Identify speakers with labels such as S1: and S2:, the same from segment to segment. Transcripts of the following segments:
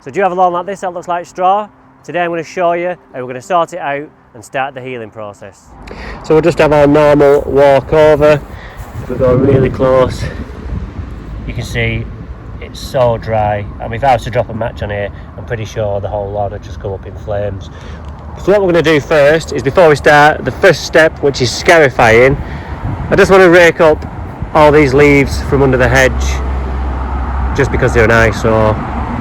S1: So do you have a lawn like this that looks like straw? Today I'm going to show you how we're going to sort it out and start the healing process. So we'll just have our normal walkover. If we go really close, you can see it's so dry. I mean, if I was to drop a match on here, I'm pretty sure the whole lawn would just go up in flames. So what we're going to do first is, before we start, the first step, which is scarifying, I just want to rake up all these leaves from under the hedge, just because they're nice. So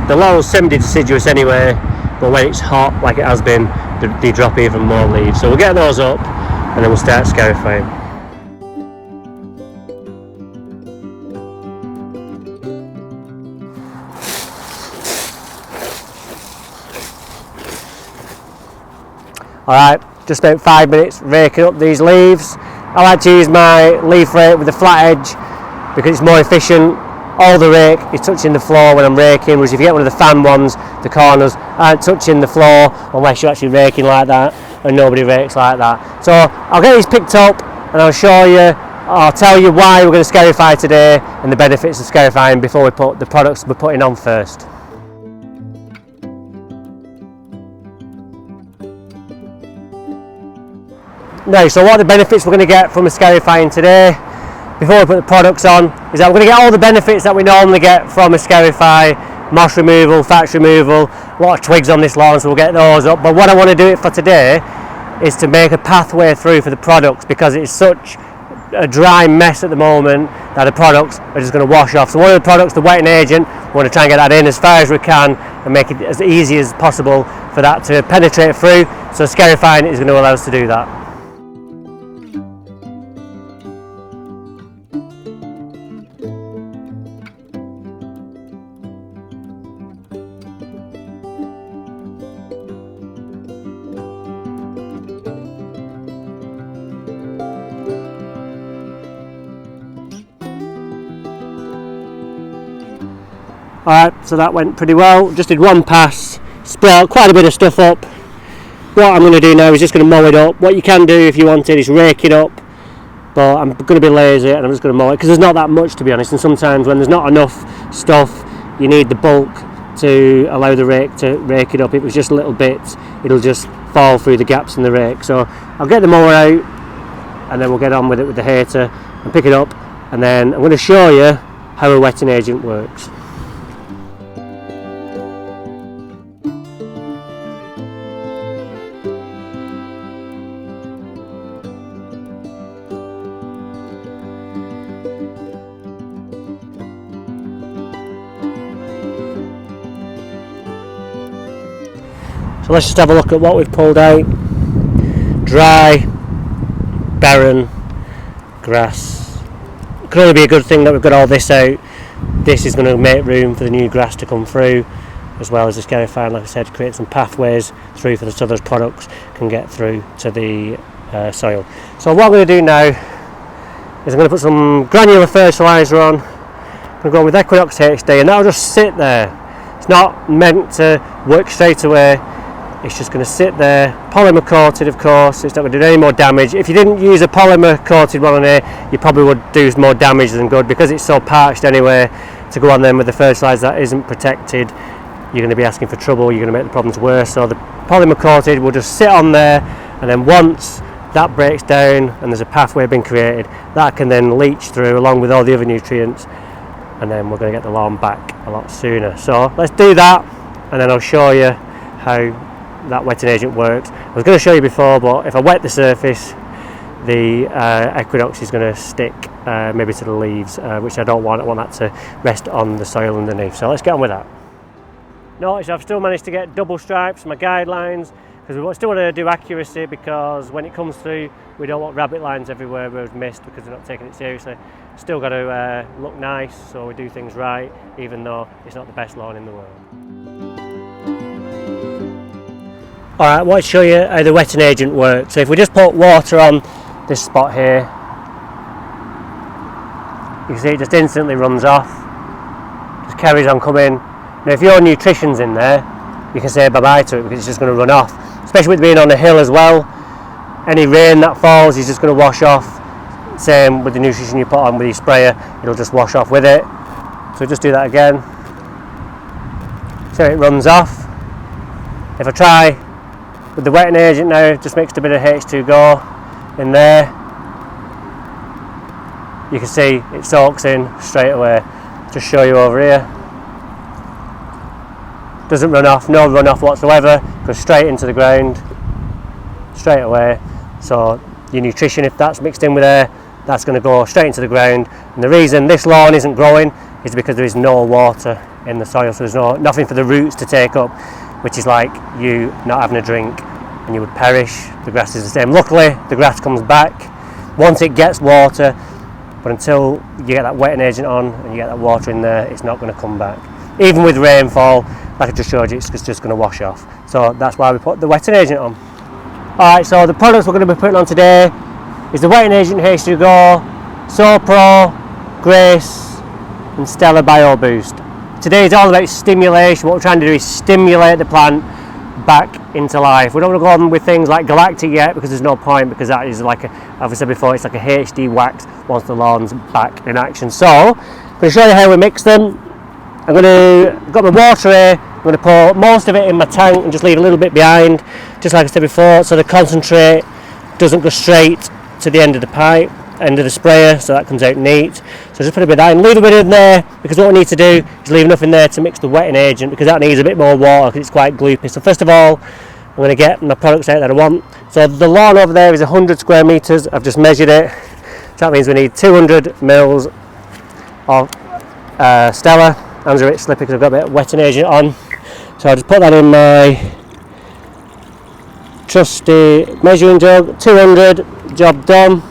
S1: the lawn's semi-deciduous anyway, but when it's hot, like it has been, they drop even more leaves. So we'll get those up and then we'll start scarifying. Alright, just about 5 minutes raking up these leaves. I like to use my leaf rake with a flat edge because it's more efficient. All the rake is touching the floor when I'm raking, whereas if you get one of the fan ones, the corners aren't touching the floor unless you're actually raking like that, and nobody rakes like that. So I'll get these picked up and I'll tell you why we're going to scarify today and the benefits of scarifying before we put the products we're putting on first. Now, so what are the benefits we're going to get from a scarifying today before we put the products on is that we're going to get all the benefits that we normally get from a scarify: moss removal, thatch removal, a lot of twigs on this lawn, so we'll get those up. But what I want to do it for today is to make a pathway through for the products, because it's such a dry mess at the moment that the products are just going to wash off. So one of the products, the wetting agent, we want to try and get that in as far as we can and make it as easy as possible for that to penetrate through. So scarifying is going to allow us to do that. Alright, so that went pretty well. Just did one pass, spray quite a bit of stuff up. What I'm going to do now is just going to mow it up. What you can do if you wanted is rake it up, but I'm going to be lazy and I'm just going to mow it because there's not that much, to be honest, and sometimes when there's not enough stuff, you need the bulk to allow the rake to rake it up. If it was just little bits, it'll just fall through the gaps in the rake. So I'll get the mower out and then we'll get on with it with the hater and pick it up, and then I'm going to show you how a wetting agent works. So let's just have a look at what we've pulled out. Dry, barren grass. It could only be a good thing that we've got all this out. This is going to make room for the new grass to come through, as well as the scarifying, like I said, create some pathways through for the other products can get through to the soil. So what I'm going to do now is I'm going to put some granular fertilizer on. I'm going to go with Equinox HD, and that'll just sit there. It's not meant to work straight away. It's just going to sit there, polymer coated of course. It's not going to do any more damage. If you didn't use a polymer coated one on here, you probably would do more damage than good, because it's so parched anyway. To go on then with the fertilizer that isn't protected, you're going to be asking for trouble, you're going to make the problems worse. So the polymer coated will just sit on there, and then once that breaks down and there's a pathway being created, that can then leach through along with all the other nutrients, and then we're going to get the lawn back a lot sooner. So let's do that, and then I'll show you how that wetting agent works. I was going to show you before, but if I wet the surface, the Equinox is going to stick maybe to the leaves, which I don't want. I want that to rest on the soil underneath. So let's get on with that. Notice I've still managed to get double stripes, my guidelines, because we still want to do accuracy, because when it comes through, we don't want rabbit lines everywhere where we've missed, because we're not taking it seriously. Still got to look nice, so we do things right, even though it's not the best lawn in the world. Alright, I want to show you how the wetting agent works. So if we just put water on this spot here, you can see it just instantly runs off, just carries on coming. Now if your nutrition's in there, you can say bye bye to it, because it's just going to run off, especially with being on a hill as well. Any rain that falls is just going to wash off. Same with the nutrition you put on with your sprayer, it'll just wash off with it. So just do that again. so it runs off. If I try with the wetting agent now, just mixed a bit of H2Go in there, you can see it soaks in straight away. Just show you over here. Doesn't run off, no runoff whatsoever, goes straight into the ground, straight away. So your nutrition, if that's mixed in with air, that's going to go straight into the ground. And the reason this lawn isn't growing is because there is no water in the soil, so there's nothing for the roots to take up, which is like you not having a drink and you would perish. The grass is the same. Luckily, the grass comes back once it gets water, but until you get that wetting agent on and you get that water in there, it's not going to come back. Even with rainfall, like I just showed you, it's just going to wash off. So that's why we put the wetting agent on. Alright, so the products we're going to be putting on today is the wetting agent H2Go, SoPro, Grace and Stella Bio Boost. Today is all about stimulation. What we're trying to do is stimulate the plant back into life. We don't want to go on with things like Galactic yet because there's no point, because that is like, as I said before, it's like a HD wax once the lawn's back in action. So I'm going to show you how we mix them. I've got my water here. I'm going to pour most of it in my tank and just leave a little bit behind, just like I said before, so the concentrate doesn't go straight to the end of the pipe, end of the sprayer, so that comes out neat. So just put a bit of that in, leave a bit in there, because what we need to do is leave enough in there to mix the wetting agent, because that needs a bit more water because it's quite gloopy. So first of all, I'm going to get my products out that I want. So the lawn over there is 100 square metres. I've just measured it. So that means we need 200 mils of Stella. Hands are a bit slippy because I've got a bit of wetting agent on. So I'll just put that in my trusty measuring jug. 200, job done.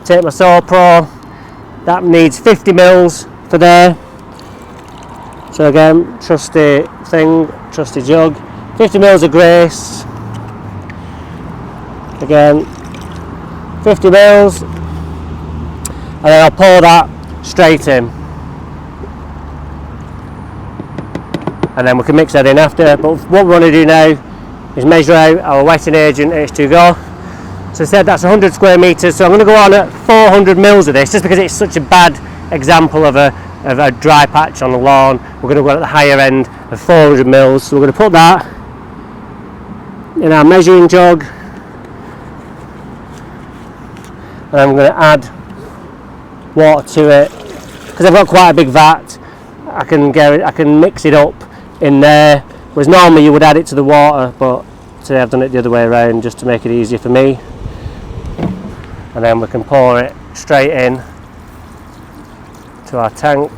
S1: Take my SoPro. That needs 50 mils for there. So again, trusty thing, trusty jug. 50 mils of Grace. Again, 50 mils. And then I'll pour that straight in. And then we can mix that in after. But what we want to do now is measure out our wetting agent H2Go. So I said that's 100 square metres, so I'm going to go on at 400 mils of this, just because it's such a bad example of a dry patch on the lawn. We're going to go on at the higher end of 400 mils, so we're going to put that in our measuring jug. And I'm going to add water to it. Because I've got quite a big vat, I can mix it up in there, whereas normally you would add it to the water, but today I've done it the other way around just to make it easier for me. And then we can pour it straight in to our tank.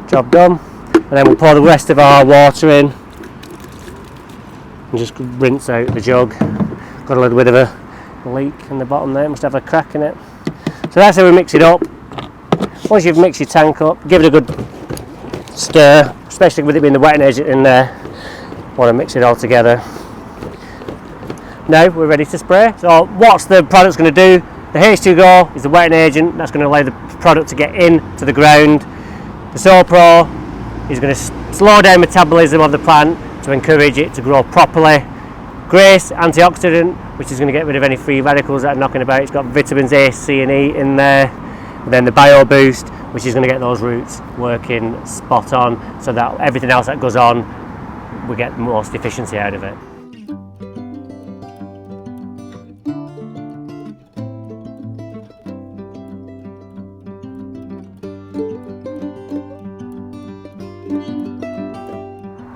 S1: Job done. And then we'll pour the rest of our water in and just rinse out the jug. Got a little bit of a leak in the bottom there, must have a crack in it. So that's how we mix it up. Once you've mixed your tank up, give it a good stir, especially with it being the wetting agent in there. Want to mix it all together. Now we're ready to spray. So what's the product's going to do? The H2Go is the wetting agent. That's going to allow the product to get into the ground. The SoPro is going to slow down metabolism of the plant to encourage it to grow properly. Grace, antioxidant, which is going to get rid of any free radicals that are knocking about. It's got vitamins A, C and E in there. And then the Bio Boost, which is going to get those roots working spot on, so that everything else that goes on, we get the most efficiency out of it.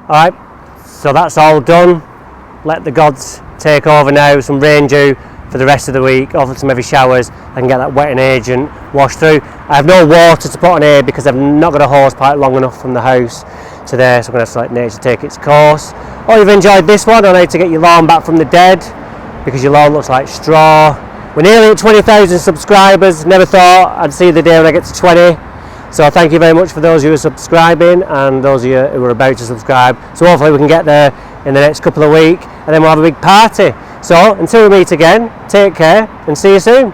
S1: Alright, so that's all done. Let the gods take over now. Some rain due for the rest of the week, hopefully some heavy showers. I can get that wetting agent washed through. I have no water to put on here because I've not got a hose pipe long enough from the house to there, so I'm going to have to let nature take its course. Hope you've enjoyed this one on how to get your lawn back from the dead, because your lawn looks like straw. We're nearly at 20,000 subscribers. Never thought I'd see the day when I get to 20. So thank you very much for those who are subscribing and those of you who are about to subscribe. So hopefully we can get there in the next couple of weeks, and then we'll have a big party. So until we meet again, take care and see you soon.